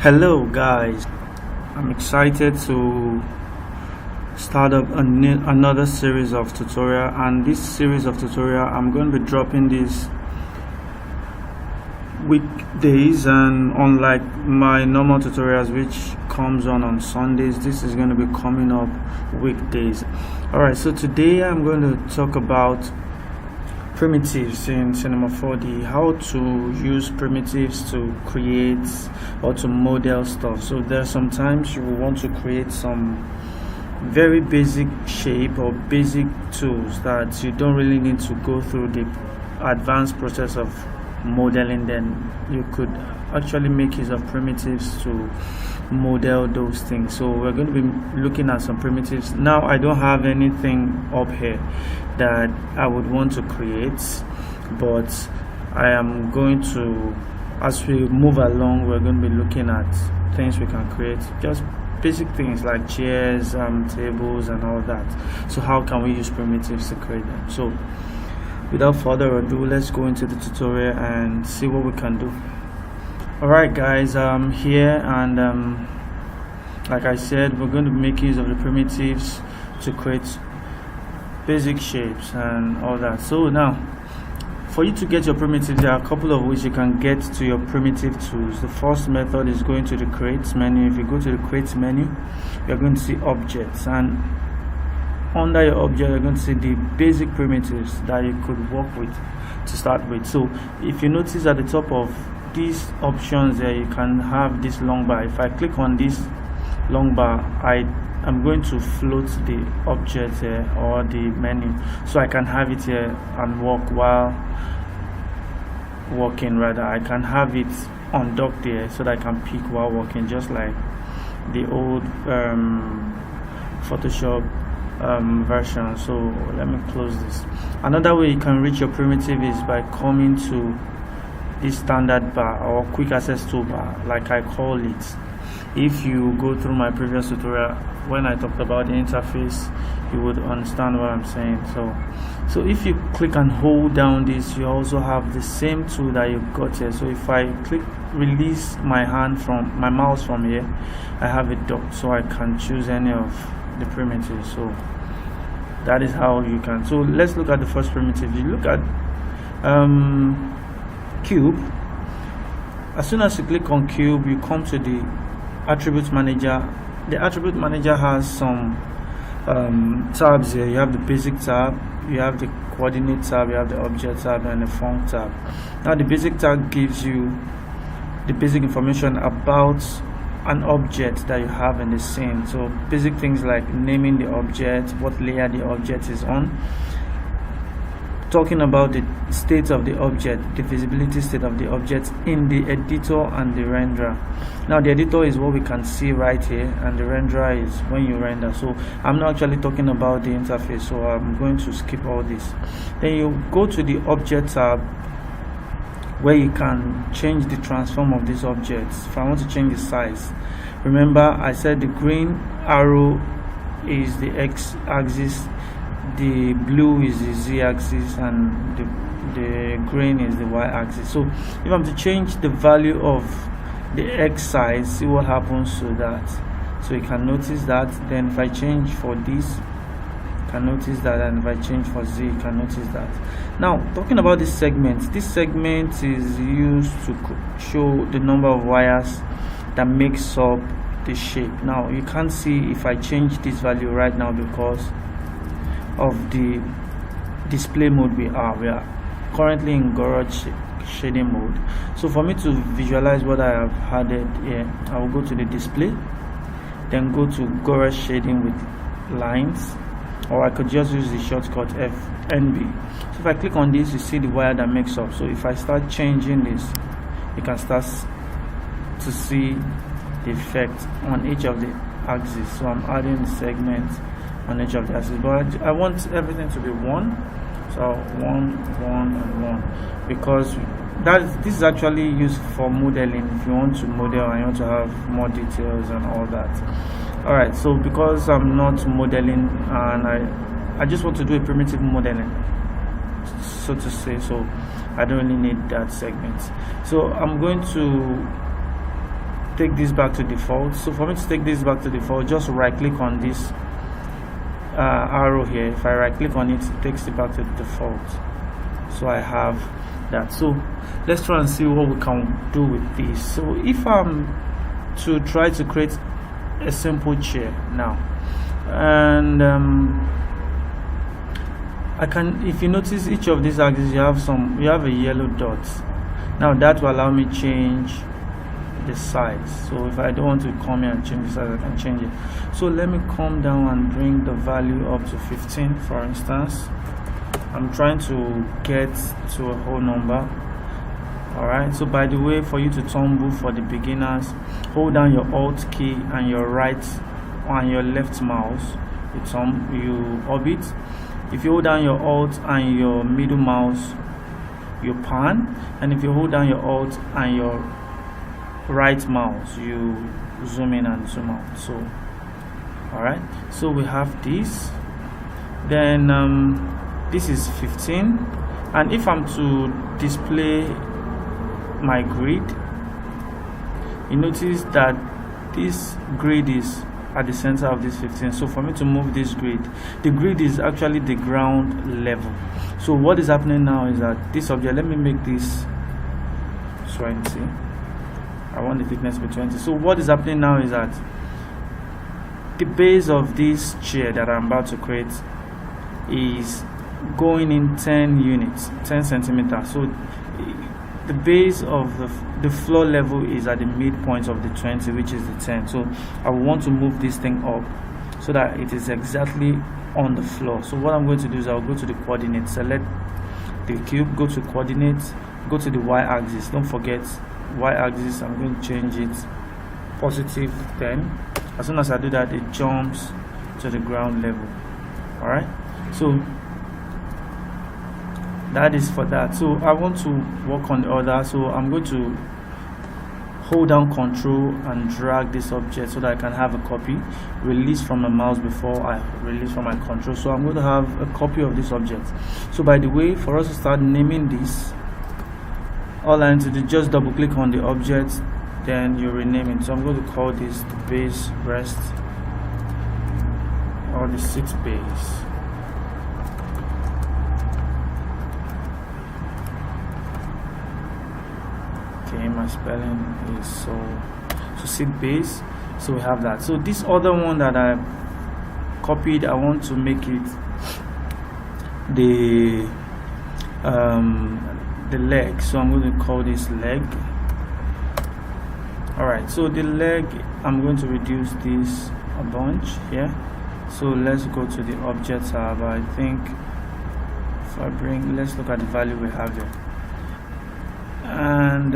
Hello guys, I'm excited to start up another series of tutorial, and this series of tutorial I'm going to be dropping these weekdays, and unlike my normal tutorials which comes on Sundays, this is going to be coming up weekdays. Alright, so today I'm going to talk about primitives in Cinema 4D, how to use primitives to create or to model stuff. So there are sometimes you will want to create some very basic shape or basic tools that you don't really need to go through the advanced process of modeling. Then you could actually make use of primitives to model those things. So we're going to be looking at some primitives. Now I don't have anything up here that I would want to create, but I am going to, as we move along, we're going to be looking at things we can create, just basic things like chairs, tables and all that. So how can we use primitives to create them? So without further ado, let's go into the tutorial and see what we can do. Alright guys, I'm here, and like I said, we're going to make use of the primitives to create basic shapes and all that. So now, for you to get your primitives, there are a couple of ways you can get to your primitive tools. The first method is going to the create menu. If you go to the create menu, you're going to see objects, and under your object you're going to see the basic primitives that you could work with to start with. So if you notice at the top of these options there, you can have this long bar. If I click on this long bar, I'm going to float the object here, or the menu, so I can have it here and work while working. Rather, I can have it undocked here so that I can pick while working, just like the old Photoshop version. So let me close this. Another way you can reach your primitive is by coming to this standard bar or quick access toolbar, like I call it. If you go through my previous tutorial when I talked about the interface, you would understand what I'm saying. So if you click and hold down this, you also have the same tool that you got here. So if I release my mouse from here, I have it docked, so I can choose any of the primitives. So that is how you can. So let's look at the first primitive. You look at cube. As soon as you click on cube, you come to the attribute manager. The attribute manager has some tabs here. You have the basic tab, you have the coordinate tab, you have the object tab, and the form tab. Now the basic tab gives you the basic information about an object that you have in the scene. So basic things like naming the object, what layer the object is on, talking about the state of the object, the visibility state of the object in the editor and the renderer. Now the editor is what we can see right here, and the renderer is when you render. So I'm not actually talking about the interface, so I'm going to skip all this. Then you go to the object tab, where you can change the transform of these objects. If I want to change the size, remember I said the green arrow is the x-axis, the blue is the z-axis, and the green is the y-axis. So if I'm to change the value of the x size, see what happens to that. So you can notice that. Then if I change for this, you can notice that, and if I change for z, you can notice that. Now talking about this segment is used to show the number of wires that makes up the shape. Now you can't see if I change this value right now because of the display mode we are currently in garage shading mode. So for me to visualize what I have added here, I will go to the display, then go to garage shading with lines, or I could just use the shortcut FNB. So if I click on this, you see the wire that makes up. So if I start changing this, you can start to see the effect on each of the axes. So I'm adding the segment on each of the axes, but I want everything to be one. So 1, 1, and 1, because this is actually used for modeling. If you want to model and you want to have more details and all that. Alright, so because I'm not modeling and I just want to do a primitive modeling, so to say, so I don't really need that segment. So I'm going to take this back to default. So for me to take this back to default, just right click on this arrow here. If I right click on it, it takes it back to the default. So I have that. So let's try and see what we can do with this. So if I'm to try to create a simple chair now, and I can, if you notice, each of these axes you have a yellow dot. Now that will allow me change the size. So if I don't want to come here and change the size, I can change it. So let me come down and bring the value up to 15, for instance. I'm trying to get to a whole number. Alright, so by the way, for you to tumble for the beginners, hold down your Alt key and your right and your left mouse, you orbit. If you hold down your Alt and your middle mouse, you pan, and if you hold down your Alt and your right mouse, you zoom in and zoom out. So alright, so we have this. Then this is 15, and if I'm to display my grid, you notice that this grid is at the center of this 15. So for me to move this grid, the grid is actually the ground level. So what is happening now is that this object, let me make this 20. I want the thickness to be 20. So what is happening now is that the base of this chair that I'm about to create is going in 10 units, 10 centimeters. So the base of the floor level is at the midpoint of the 20, which is the 10. So I want to move this thing up so that it is exactly on the floor. So what I'm going to do is I'll go to the coordinates, select the cube, go to coordinates, go to the y-axis. Don't forget y-axis, I'm going to change it positive 10. As soon as I do that, it jumps to the ground level. Alright, so that is for that. So I want to work on the other, so I'm going to hold down Control and drag this object so that I can have a copy, release from my mouse before I release from my control. So I'm going to have a copy of this object. So by the way, for us to start naming this, all I need to do is just double click on the object, then you rename it. So I'm going to call this the base rest, or the 6 base. Okay, my spelling is so sit base. So we have that. So this other one that I copied, I want to make it the leg. So I'm going to call this leg. Alright, so the leg, I'm going to reduce this a bunch here. So let's go to the object tab. I think if I bring, let's look at the value we have here. And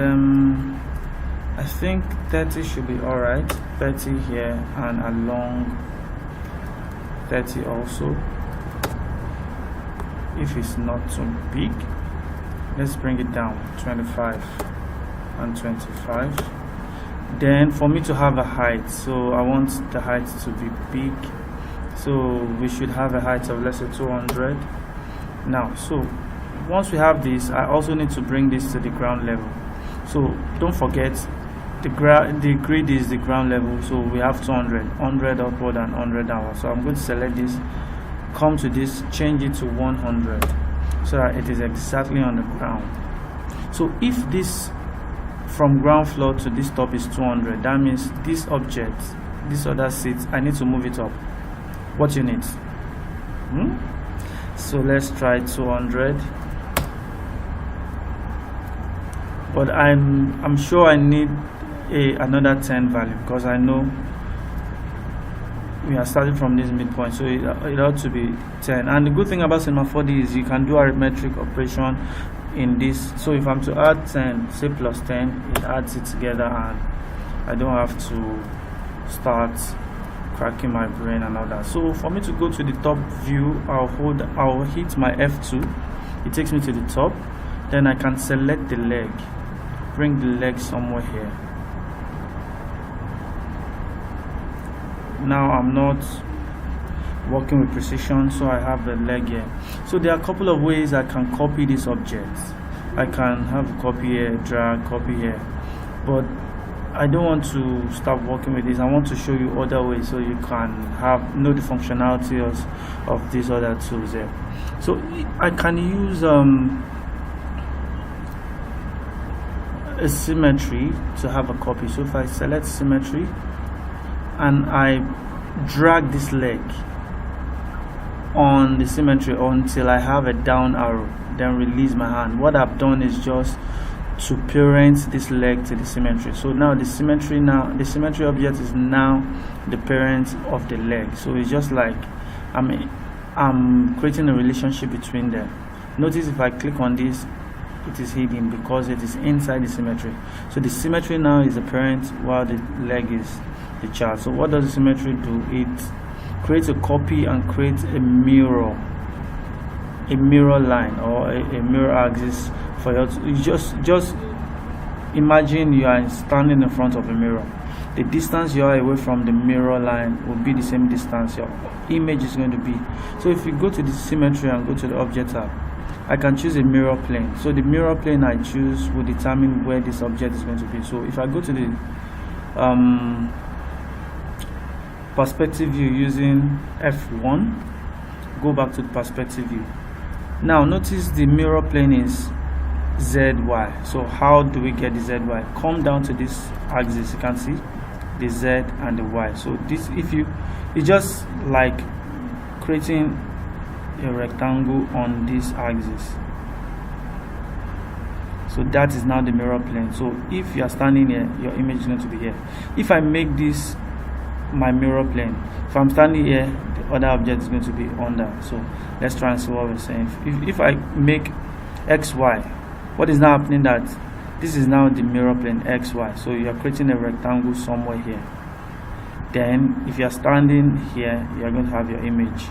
I think 30 should be alright. 30 here and along 30 also. If it's not too big, let's bring it down 25 and 25. Then for me to have a height, so I want the height to be big, so we should have a height of, let's say, 200. Now, so once we have this, I also need to bring this to the ground level. So don't forget, the grid is the ground level, so we have 200, 100 upward and 100 downward. So I'm going to select this, come to this, change it to 100 so that it is exactly on the ground. So if this from ground floor to this top is 200, that means this object, this other seat, I need to move it up. What you need? So let's try 200. But I'm sure I need another 10 value, because I know we are starting from this midpoint, so it ought to be 10. And the good thing about Cinema 4D is you can do arithmetic operation in this. So if I'm to add 10, say plus 10, it adds it together, and I don't have to start cracking my brain and all that. So for me to go to the top view, I'll hit my F2. It takes me to the top. Then I can select the leg, bring the leg somewhere here. Now I'm not working with precision, so I have the leg here. So there are a couple of ways I can copy this object. I can have a copy here, drag, copy here, but I don't want to stop working with this. I want to show you other ways so you can know the functionality of these other tools here. So I can use a symmetry to have a copy. So if I select symmetry and I drag this leg on the symmetry until I have a down arrow, then release my hand, what I've done is just to parent this leg to the symmetry. So now the symmetry object is now the parent of the leg. So it's just like I'm creating a relationship between them. Notice if I click on this, it is hidden because it is inside the symmetry. So the symmetry now is the parent while the leg is the child. So what does the symmetry do? It creates a copy and creates a mirror line or a mirror axis for you. Just imagine you are standing in front of a mirror. The distance you are away from the mirror line will be the same distance your image is going to be. So if you go to the symmetry and go to the object tab, I can choose a mirror plane. So the mirror plane I choose will determine where this object is going to be. So if I go to the perspective view using F1, go back to the perspective view. Now notice the mirror plane is ZY. So how do we get the ZY? Come down to this axis, you can see the Z and the Y. So this, it's just like creating a rectangle on this axis. So that is now the mirror plane. So if you are standing here, your image is going to be here. If I make this my mirror plane, if I'm standing here, the other object is going to be under. So let's try and see what we're saying. If I make XY, what is now happening that this is now the mirror plane XY. So you are creating a rectangle somewhere here. Then if you are standing here, you are going to have your image.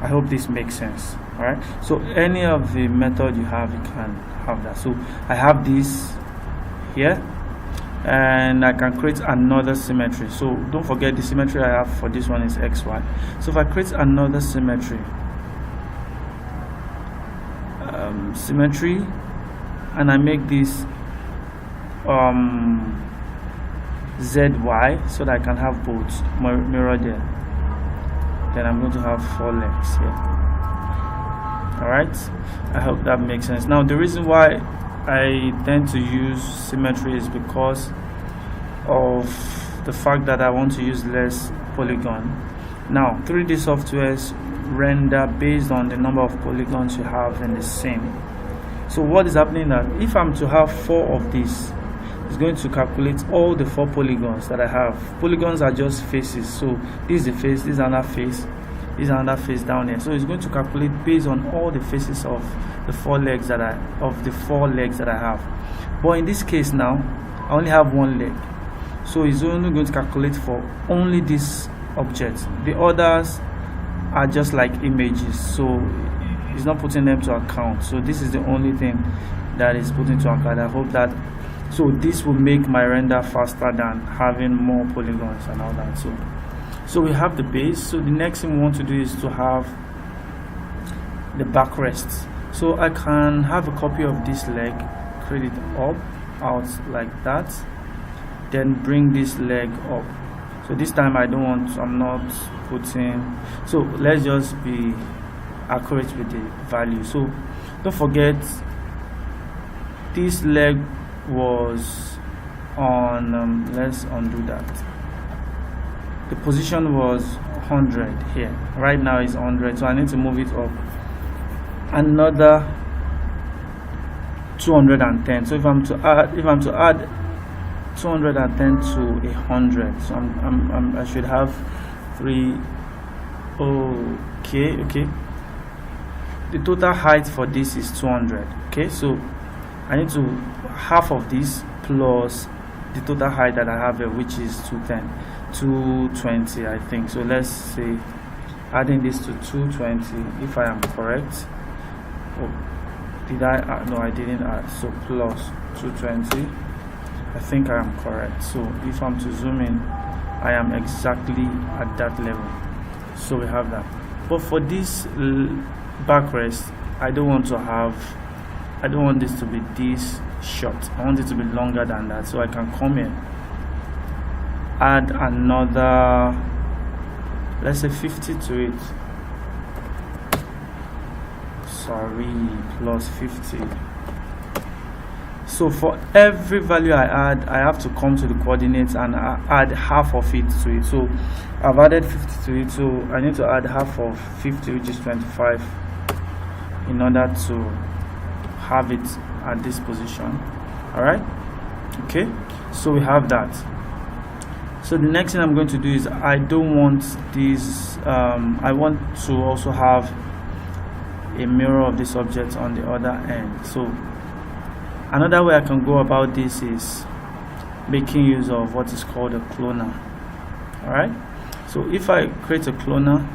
I hope this makes sense. Alright, so any of the method you have, you can have that. So I have this here and I can create another symmetry. So don't forget the symmetry I have for this one is XY. So if I create another symmetry, and I make this ZY so that I can have both mirror there, then I'm going to have 4 legs here. Alright, I hope that makes sense. Now the reason why I tend to use symmetry is because of the fact that I want to use less polygon. Now 3D softwares render based on the number of polygons you have in the scene. So what is happening now, if I'm to have 4 of these, it's going to calculate all the 4 polygons that I have. Polygons are just faces. So this is the face, this is another face, this is another face down here. So it's going to calculate based on all the faces of the 4 legs that I have. But in this case now, I only have 1 leg. So it's only going to calculate for only this object. The others are just like images. So it's not putting them to account. So this is the only thing that is put into account. I hope that, so this will make my render faster than having more polygons and all that. So we have the base. So the next thing we want to do is to have the backrest. So I can have a copy of this leg, create it up, out like that, then bring this leg up. So this time I'm not putting, so let's just be accurate with the value. So don't forget this leg was on, let's undo that. The position was 100 here. Right now it's 100, so I need to move it up another 210. So if I'm to add 210 to 100, so I should have 3. Okay. The total height for this is 200. Okay, so I need to half of this plus the total height that I have here, which is 220, I think. So let's say adding this to 220, if I am correct. Oh, did I no, I didn't add. So plus 220, I think I am correct. So if I'm to zoom in, I am exactly at that level. So we have that. But for this backrest, I don't want this to be this short. I want it to be longer than that. So I can come here add another, let's say 50 to it. Sorry, plus 50. So for every value I add, I have to come to the coordinates and add half of it to it. So I've added 50 to it, so I need to add half of 50, which is 25, in order to have it at this position. Alright, okay, so we have that. So the next thing I'm going to do is, I don't want this, I want to also have a mirror of this object on the other end. So another way I can go about this is making use of what is called a cloner. Alright, so if I create a cloner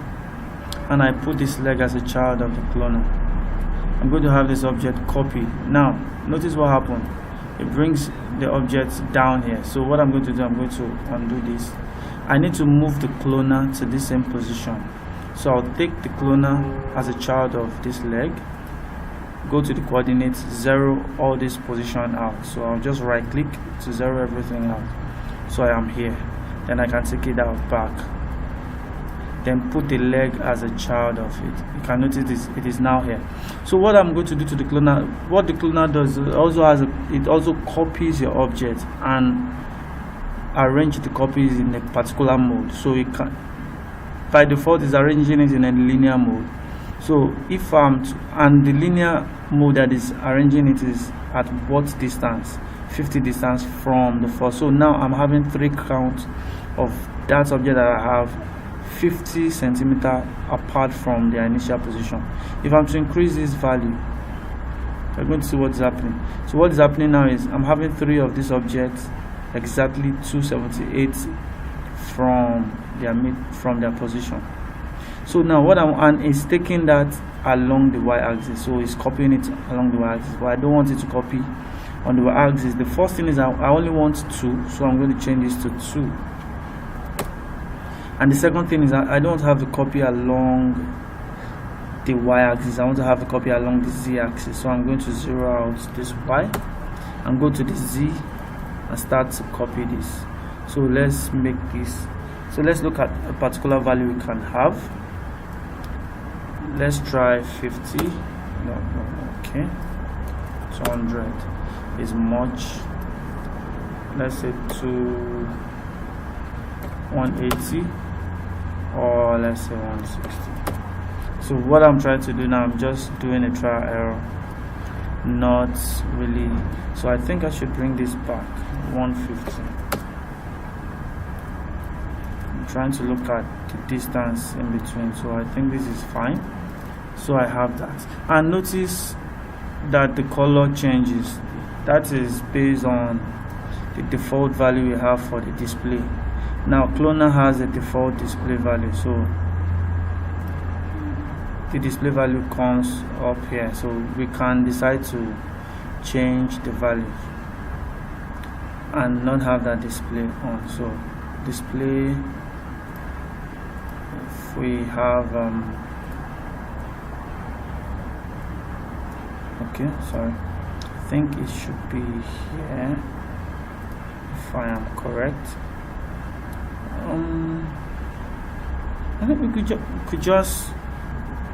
and I put this leg as a child of the cloner, I'm going to have this object copy. Now notice what happened. It brings the object down here. So what I'm going to do, I'm going to undo this. I need to move the cloner to the same position. So I'll take the cloner as a child of this leg, go to the coordinates, zero all this position out. So I'll just right click to zero everything out. So I am here. Then I can take it out back. Then put the leg as a child of it. You can notice it is now here. So what I'm going to do to the cloner, what the cloner does, it also copies your object and arrange the copies in a particular mode. So it can, by default, is arranging it in a linear mode. So if and the linear mode that is arranging it is at what distance? 50 distance from the first. So now I'm having 3 counts of that object that I have 50 centimeter apart from their initial position. If I'm to increase this value, we're going to see what's happening. So what is happening now is, I'm having 3 of these objects exactly 278 from their position. So now what and it's taking that along the y-axis, so it's copying it along the y-axis, but I don't want it to copy on the y-axis. The first thing is, I only want 2, so I'm going to change this to 2. And the second thing is, I don't have the copy along the y-axis, I want to have a copy along the z-axis. So I'm going to zero out this y and go to the z and start to copy this. So let's make this, so let's look at a particular value we can have. Let's try 50. Okay, 200 is much. Let's say 180, or let's say 160. So what I'm trying to do now, I'm just doing a trial error, not really. So I think I should bring this back 150. I'm trying to look at the distance in between, so I think this is fine. So I have that, and notice that the color changes. That is based on the default value we have for the display. Now cloner has a default display value, so the display value comes up here, so we can decide to change the value and not have that display on. So display, if we have okay, sorry, I think it should be here if I am correct. I think we could just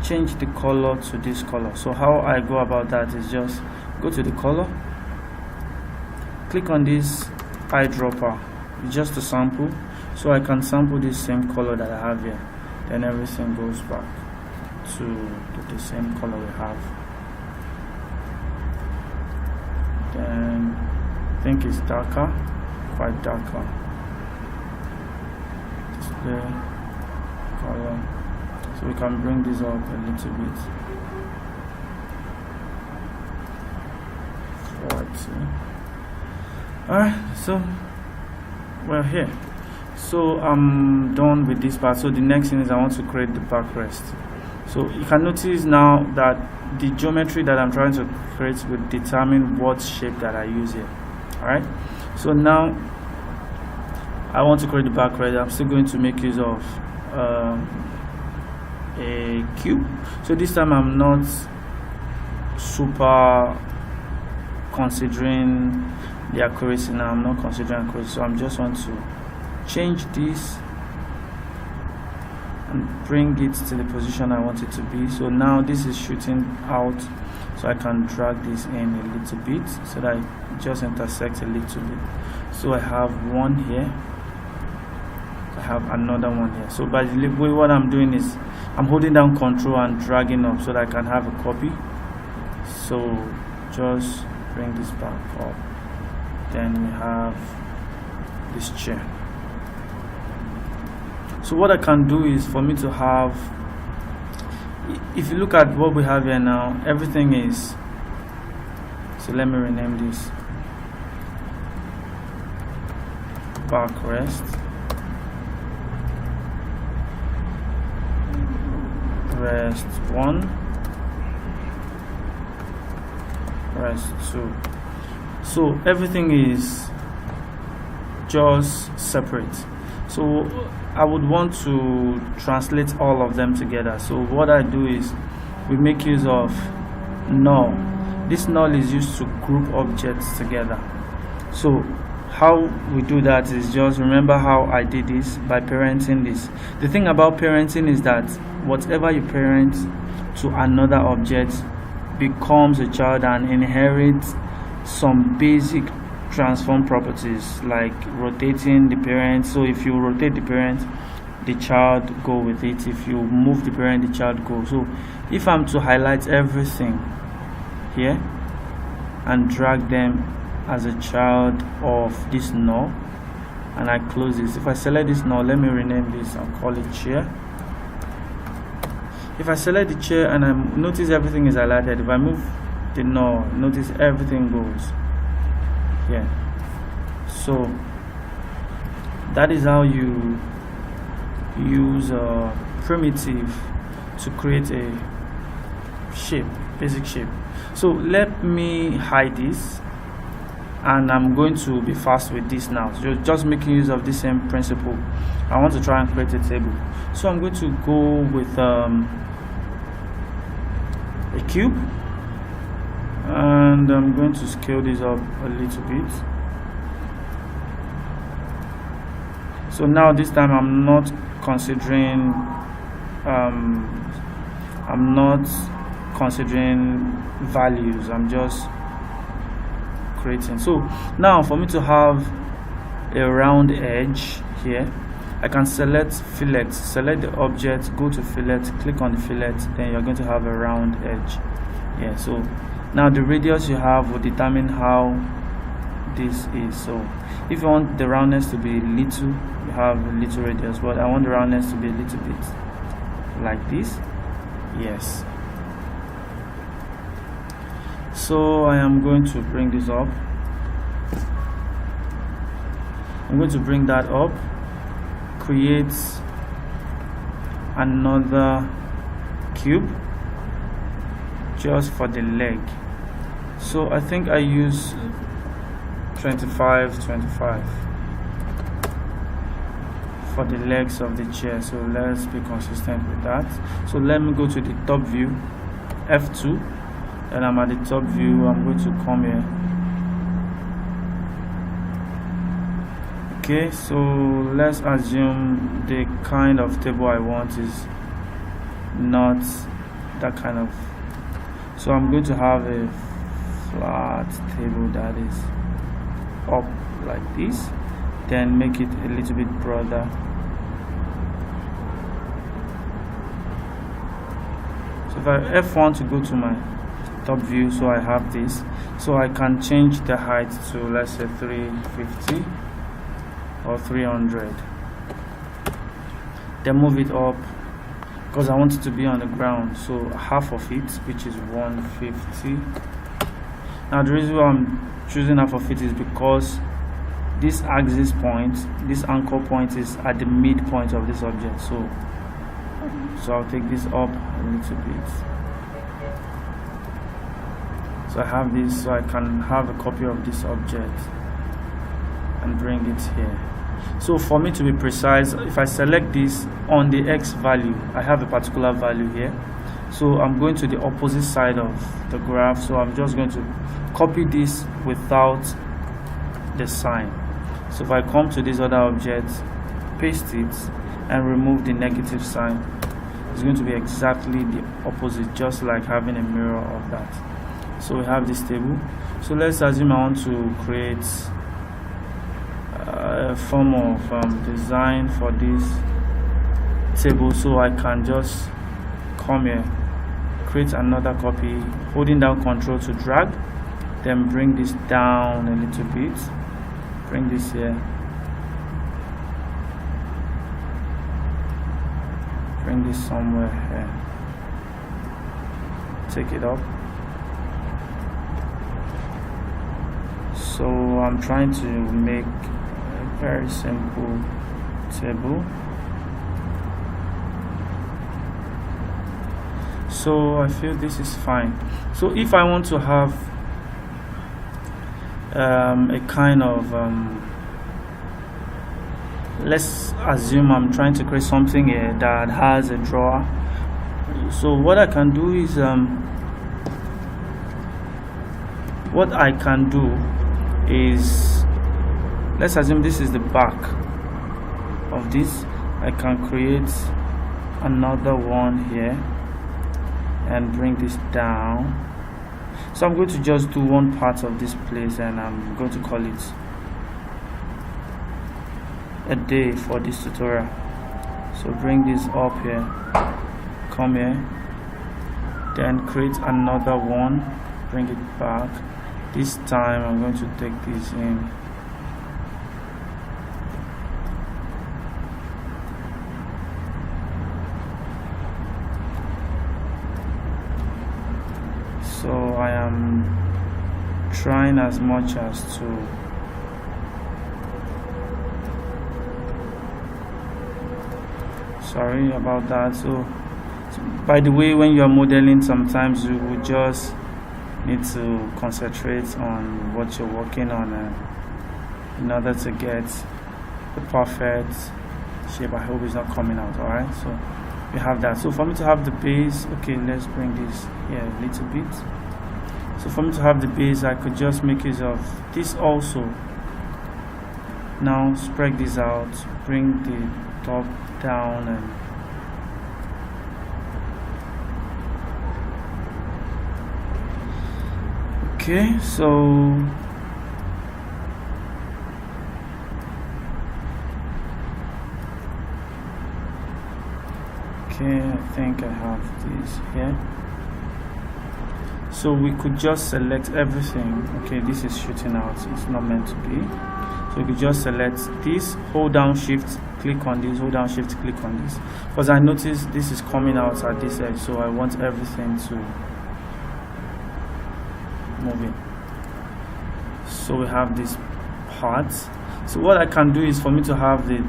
change the color to this color. So how I go about that is just go to the color, click on this eyedropper, just to sample. So I can sample this same color that I have here, then everything goes back to the same color we have. Then I think it's darker, quite darker. Display color, so we can bring this up a little bit. 40. Alright, so we're here. So I'm done with this part. So the next thing is, I want to create the backrest. So you can notice now that the geometry that I'm trying to create will determine what shape that I use here. Alright, so now I want to create the backrest. I'm still going to make use of a cube. So this time I'm not super considering the accuracy now. I'm not considering accuracy, so I'm just want to change this and bring it to the position I want it to be. So now this is shooting out, so I can drag this in a little bit so that it just intersects a little bit. So I have one here, I have another one here. So by the way, what I'm doing is I'm holding down Control and dragging up so that I can have a copy. So just bring this back up. Then we have this chair. So what I can do is for me to have, if you look at what we have here now, everything is, so let me rename this backrest, rest 1, rest 2. So everything is just separate. So I would want to translate all of them together. So what I do is we make use of null. This null is used to group objects together. So how we do that is just remember how I did this by parenting this. The thing about parenting is that whatever you parent to another object becomes a child and inherits some basic transform properties like rotating the parent. So if you rotate the parent, the child go with it. If you move the parent, the child goes. So if I'm to highlight everything here and drag them as a child of this null, and I close this, if I select this null, let me rename this and call it chair. If I select the chair and I notice everything is highlighted, if I move the null, notice everything goes here. So that is how you use a primitive to create a shape, basic shape. So let me hide this, and I'm going to be fast with this now. So just making use of the same principle. I want to try and create a table. So I'm going to go with a cube, and I'm going to scale this up a little bit. So now this time I'm not considering values, I'm just creating. So now for me to have a round edge here, I can select fillet, select the object, go to fillet, click on the fillet, then you're going to have a round edge. Yeah, so now the radius you have will determine how this is. So if you want the roundness to be little, you have a little radius, but I want the roundness to be a little bit like this. Yes. So I am going to bring this up. I'm going to bring that up, create another cube just for the leg. So I think I use 25 for the legs of the chair. So let's be consistent with that. So let me go to the top view, F2, and I'm at the top view. I'm going to come here. Okay, so let's assume the kind of table I want is not that kind of. So I'm going to have a flat table that is up like this, then make it a little bit broader. So if I F1 to go to my top view, so I have this, so I can change the height to, let's say, 350 or 300, then move it up because I want it to be on the ground, so half of it, which is 150. Now the reason why I'm choosing half of it is because this axis point, this anchor point, is at the midpoint of this object. So I'll take this up a little bit. So I have this, so I can have a copy of this object and bring it here. So for me to be precise, if I select this on the X value, I have a particular value here. So I'm going to the opposite side of the graph. So I'm just going to copy this without the sign. So if I come to this other object, paste it and remove the negative sign, it's going to be exactly the opposite, just like having a mirror of that. So we have this table. So let's assume I want to create a form of design for this table. So I can just come here, create another copy, holding down Control to drag, then bring this down a little bit, bring this here, bring this somewhere here, take it up. So I'm trying to make a very simple table. So I feel this is fine. So if I want to have a kind of let's assume I'm trying to create something here that has a drawer. So what I can do is let's assume this is the back of this. I can create another one here and bring this down. So I'm going to just do one part of this place, and I'm going to call it a day for this tutorial. So bring this up here, come here, then create another one, bring it back. This time I'm going to take this in. So I am trying as much as to sorry about that. So by the way, when you are modeling, sometimes you will just need to concentrate on what you're working on in order to get the perfect shape. I hope it's not coming out. All right, so we have that. So for me to have the base, okay, let's bring this here a little bit. So for me to have the base, I could just make use of this also. Now spread this out, bring the top down, and okay, so okay, I think I have this here. So we could just select everything. Okay, this is shooting out, it's not meant to be. So we could just select this, hold down shift, click on this, hold down shift, click on this, because I noticed this is coming out at this edge, so I want everything to move in. So we have this part. So what I can do is, for me to have the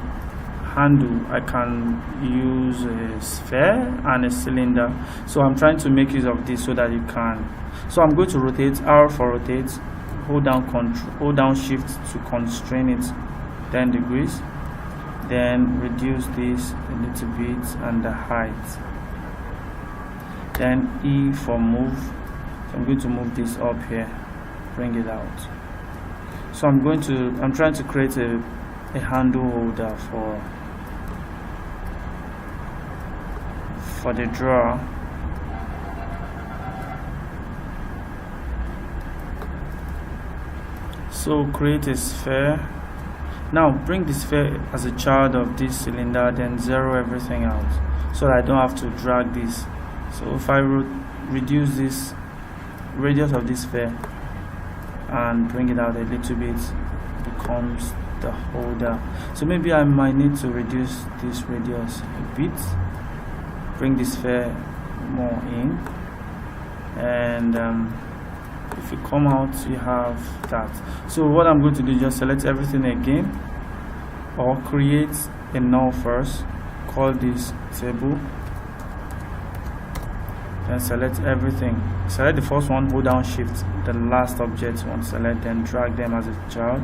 handle, I can use a sphere and a cylinder. So I'm trying to make use of this so that you can. So I'm going to rotate, R for rotate, hold down shift to constrain it 10 degrees, then reduce this a little bit and the height, then E for move. So I'm going to move this up here, bring it out. So I'm trying to create a handle holder for the drawer. So create a sphere. Now bring the sphere as a child of this cylinder, then zero everything out so that I don't have to drag this. So if I reduce this radius of this sphere and bring it out a little bit, it becomes the holder. So maybe I might need to reduce this radius a bit, bring this sphere more in, and if you come out, you have that. So what I'm going to do is just select everything again, or create a null first, call this table, then select everything. Select the first one, hold down shift, the last object you want to select, then drag them as a child.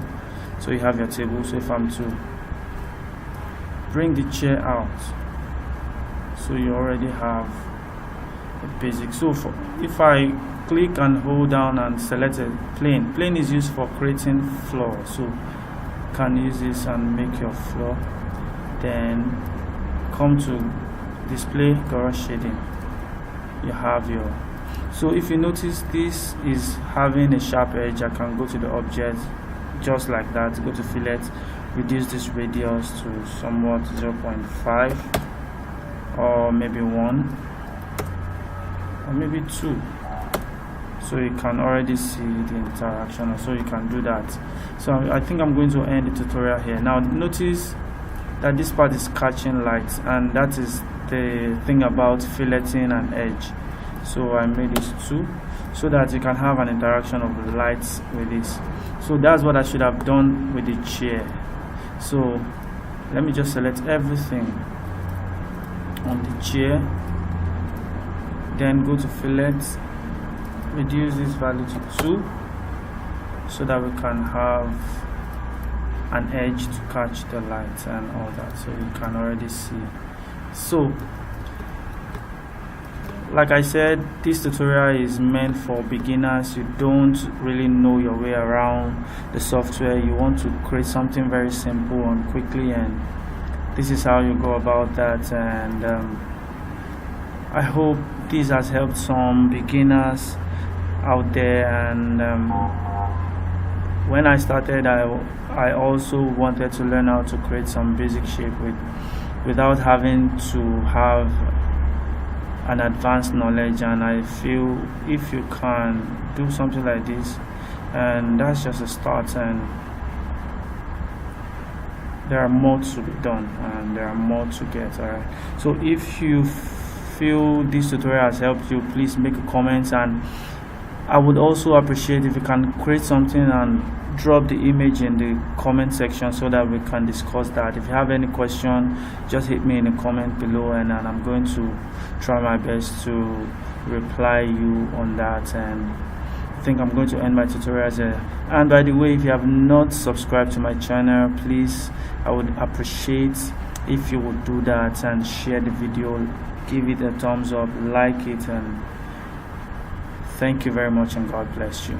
So you have your table. So if I'm to bring the chair out, so you already have a basic. So if I click and hold down and select a plane is used for creating floor. So you can use this and make your floor. then come to display gauge shading. You have your, so if you notice this is having a sharp edge, I can go to the object just like that, go to fillet, reduce this radius to somewhat 0.5 or maybe 1 or maybe 2, so you can already see the interaction. So you can do that. So I think I'm going to end the tutorial here. Now notice that this part is catching light, and that is the thing about filleting an edge. So I made it 2 so that you can have an interaction of the lights with this. So that's what I should have done with the chair. So let me just select everything on the chair, then go to fillet, reduce this value to 2 so that we can have an edge to catch the light and all that. So you can already see. So like I said, this tutorial is meant for beginners. You don't really know your way around the software, you want to create something very simple and quickly, and this is how you go about that. And I hope this has helped some beginners out there. And when I started, I also wanted to learn how to create some basic shape without having to have an advanced knowledge. And I feel if you can do something like this, and that's just a start, and there are more to be done and there are more to get. Alright, so if you feel this tutorial has helped you, please make a comment, and I would also appreciate if you can create something and drop the image in the comment section so that we can discuss that. If you have any question, just hit me in the comment below, and I'm going to try my best to reply you on that. And I think I'm going to end my tutorial here. And by the way, if you have not subscribed to my channel, please, I would appreciate if you would do that and share the video, give it a thumbs up, like it, and thank you very much, and God bless you.